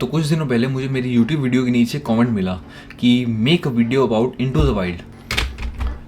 तो कुछ दिनों पहले मुझे मेरी यूट्यूब वीडियो के नीचे कमेंट मिला कि make a video about into the wild.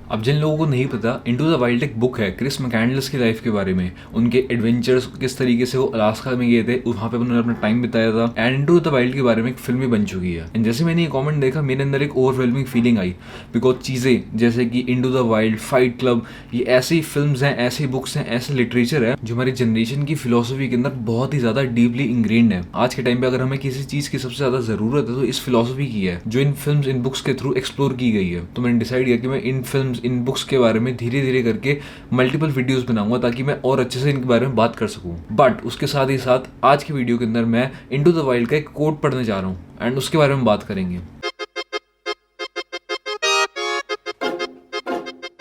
अब जिन लोगों को नहीं पता, इनटू द वाइल्ड एक बुक है क्रिस मैककेंडलिस की लाइफ के बारे में, उनके एडवेंचर्स, किस तरीके से वो अलास्का में गए थे, वहाँ पे उन्होंने अपना टाइम बिताया था। एंड इनटू द वाइल्ड के बारे में एक फिल्म भी बन चुकी है। एंड जैसे मैंने ये कमेंट देखा, मेरे अंदर एक ओवरवेलमिंग फीलिंग आई, बिकॉज चीज़ें जैसे कि into the wild, fight club, ये ऐसी फिल्म्स हैं, ऐसी बुक्स हैं, ऐसे लिटरेचर है जो हमारी जनरेशन की फिलोसफी के अंदर बहुत ही ज़्यादा डीपली इंग्रेन्ड है। आज के टाइम पे अगर हमें किसी चीज़ की सबसे ज़्यादा ज़रूरत है तो इस फिलोसफी की है, जो इन फिल्म्स, इन बुक्स के थ्रू एक्सप्लोर की गई है। तो मैंने डिसाइड किया कि मैं इन फिल्म्स, इन बुक्स के बारे में धीरे धीरे करके मल्टीपल वीडियोस बनाऊंगा ताकि मैं और अच्छे से इनके बारे में बात कर सकूं। बट उसके साथ ही साथ आज की वीडियो के अंदर मैं इनटू द वाइल्ड का एक कोट पढ़ने जा रहा हूं एंड उसके बारे में बात करेंगे।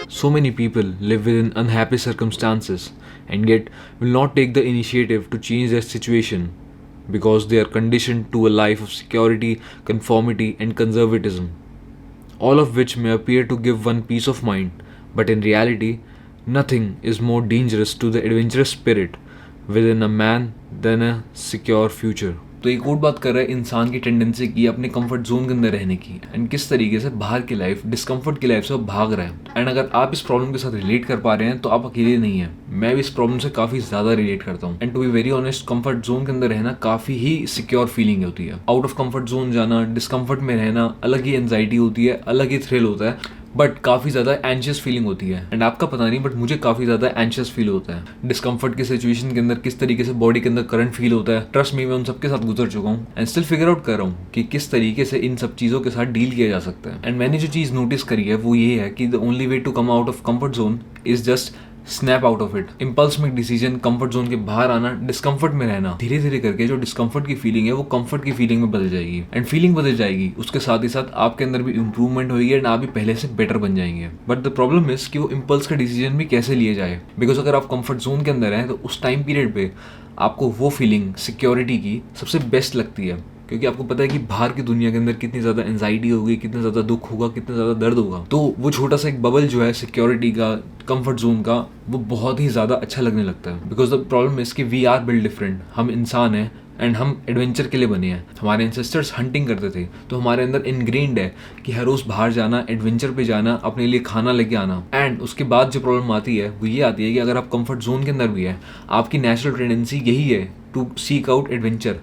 So many people live within unhappy circumstances and yet will not take the initiative to change their situation because they are conditioned to a life of security, conformity, and conservatism, all of which may appear to give one peace of mind, but in reality, nothing is more dangerous to the adventurous spirit within a man than a secure future. तो एक और बात कर रहा है इंसान की tendency की अपने कंफर्ट जोन के अंदर रहने की, एंड किस तरीके से बाहर की लाइफ, डिस्कम्फर्ट की लाइफ से वो भाग रहा है। एंड अगर आप इस प्रॉब्लम के साथ रिलेट कर पा रहे हैं तो आप अकेले नहीं हैं। मैं भी इस प्रॉब्लम से काफी ज्यादा रिलेट करता हूँ। And to be very honest, comfort zone के अंदर रहना काफी ही सिक्योर फीलिंग होती है। आउट ऑफ कंफर्ट जोन जाना, डिस्कम्फर्ट में रहना, अलग ही एंजाइटी होती है, अलग ही थ्रिल होता है, बट काफ़ी ज़्यादा एंशियस फीलिंग होती है। एंड आपका पता नहीं, बट मुझे काफ़ी ज़्यादा एंशियस फील होता है डिस्कम्फर्ट की सिचुएशन के अंदर। किस तरीके से बॉडी के अंदर करंट फील होता है, ट्रस्ट मी, मैं उन सबके साथ गुजर चुका हूँ एंड स्टिल फिगर आउट कर रहा हूँ कि किस तरीके से इन सब चीज़ों के साथ डील किया जा सकता है। एंड मैंने जो चीज़ नोटिस करी है वो ये है कि the only way to come out of comfort zone is just snap out of it. Impulse में डिसीजन, कंफर्ट जोन के बाहर आना, डिस्कम्फर्ट में रहना, धीरे धीरे करके जो डिस्कम्फर्ट की फीलिंग है वो कंफर्ट की फीलिंग में बदल जाएगी। एंड फीलिंग बदल जाएगी, उसके साथ ही साथ आपके अंदर भी इंप्रूवमेंट होगी एंड आप भी पहले से बेटर बन जाएंगे। बट द प्रॉब्लम इज कि वो इम्पल्स का डिसीजन भी कैसे लिए जाए, बिकॉज अगर आप कंफर्ट जोन के अंदर हैं तो उस टाइम पीरियड पे आपको वो फीलिंग सिक्योरिटी की सबसे बेस्ट लगती है, क्योंकि आपको पता है कि बाहर की दुनिया के अंदर कितनी ज़्यादा एंजाइटी होगी, कितना ज़्यादा दुख होगा, कितना ज़्यादा दर्द होगा। तो वो छोटा सा एक बबल जो है सिक्योरिटी का, कंफर्ट जोन का, वो बहुत ही ज़्यादा अच्छा लगने लगता है। बिकॉज द प्रॉब्लम इज कि वी आर बिल्ड डिफरेंट। हम इंसान हैं एंड हम एडवेंचर के लिए बने हैं। हमारे एंसेस्टर्स हंटिंग करते थे, तो हमारे अंदर इनग्रेन्ड है कि हर रोज़ बाहर जाना, एडवेंचर पे जाना, अपने लिए खाना लेके आना। एंड उसके बाद जो प्रॉब्लम आती है वो ये आती है कि अगर आप कंफर्ट जोन के अंदर भी है, आपकी नेचुरल टेंडेंसी यही है टू सीक आउट एडवेंचर,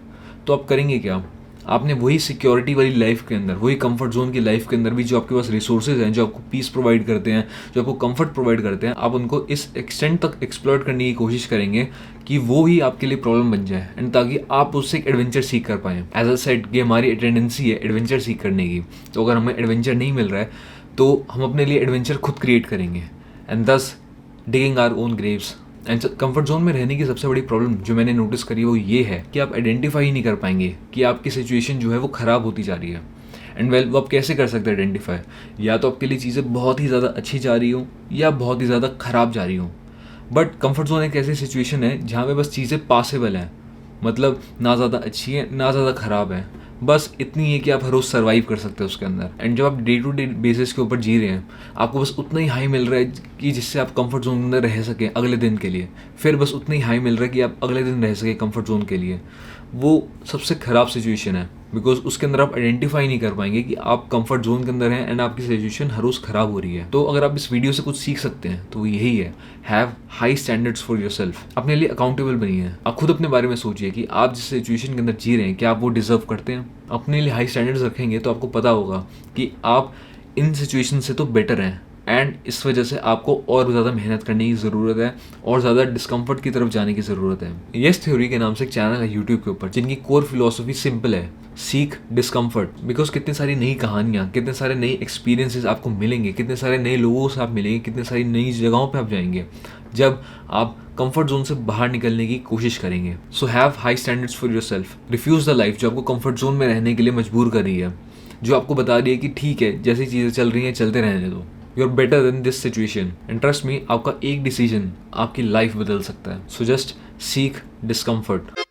तो आप करेंगे क्या? आपने वही सिक्योरिटी वाली लाइफ के अंदर, वही कंफर्ट जोन की लाइफ के अंदर भी जो आपके पास रिसोर्सेज हैं, जो आपको पीस प्रोवाइड करते हैं, जो आपको कंफर्ट प्रोवाइड करते हैं, आप उनको इस एक्सटेंट तक एक्सप्लॉइट करने की कोशिश करेंगे कि वो ही आपके लिए प्रॉब्लम बन जाए, एंड ताकि आप उससे एक एडवेंचर सीख कर पाएँ। एज अ सेड कि हमारी टेंडेंसी है एडवेंचर सीख करने की, तो अगर हमें एडवेंचर नहीं मिल रहा है तो हम अपने लिए एडवेंचर खुद क्रिएट करेंगे, and thus digging our own graves. And comfort zone में रहने की सबसे बड़ी प्रॉब्लम जो मैंने नोटिस करी है वो ये है कि आप आइडेंटिफाई नहीं कर पाएंगे कि आपकी सिचुएशन जो है वो ख़राब होती जा रही है। एंड वेल, वो आप कैसे कर सकते हैं आइडेंटिफाई? या तो आपके लिए चीज़ें बहुत ही ज़्यादा अच्छी जा रही हो या बहुत ही ज़्यादा ख़राब जा रही हो। बट कंफर्ट जोन एक ऐसी सिचुएशन है जहाँ पे बस चीज़ें पासेबल हैं, मतलब ना ज़्यादा अच्छी है ना ज़्यादा ख़राब है, बस इतनी है कि आप हर रोज़ सर्वाइव कर सकते हैं उसके अंदर। एंड जब आप डे टू डे बेसिस के ऊपर जी रहे हैं, आपको बस उतना ही हाई मिल रहा है कि जिससे आप कंफर्ट जोन के अंदर रह सकें अगले दिन के लिए, फिर बस उतना ही हाई मिल रहा है कि आप अगले दिन रह सकें कंफर्ट जोन के लिए। वो सबसे ख़राब सिचुएशन है, बिकॉज उसके अंदर आप आइडेंटिफाई नहीं कर पाएंगे कि आप कंफर्ट जोन के अंदर हैं एंड आपकी सिचुएशन हर रोज़ ख़राब हो रही है। तो अगर आप इस वीडियो से कुछ सीख सकते हैं तो यही है, have high standards for yourself. अपने लिए अकाउंटेबल बनिए। आप खुद अपने बारे में सोचिए कि आप जिस सिचुएशन के अंदर जी रहे हैं क्या आप वो डिजर्व करते हैं। अपने लिए हाई स्टैंडर्ड्स रखेंगे तो आपको पता होगा कि आप इन सिचुएशन से तो बेटर हैं, एंड इस वजह से आपको और ज़्यादा मेहनत करने की ज़रूरत है और ज़्यादा डिस्कम्फर्ट की तरफ जाने की ज़रूरत है। यस थ्योरी के नाम से एक चैनल है यूट्यूब के ऊपर जिनकी कोर फिलोसफी सिंपल है, सीक डिस्कम्फर्ट। बिकॉज कितनी सारी नई कहानियाँ, कितने सारे नए एक्सपीरियंसेस आपको मिलेंगे, कितने सारे नए लोगों से आप मिलेंगे, कितने सारी नई जगहों पे आप जाएंगे जब आप कंफर्ट जोन से बाहर निकलने की कोशिश करेंगे। So have high standards for yourself. Refuse the life जो आपको कंफर्ट जोन में रहने के लिए मजबूर कर रही है, जो आपको बता रही है कि ठीक है जैसी चीज़ें चल रही हैं चलते रहने दो, you are better than this situation. And trust me, आपका एक डिसीजन आपकी लाइफ बदल सकता है। So just seek discomfort.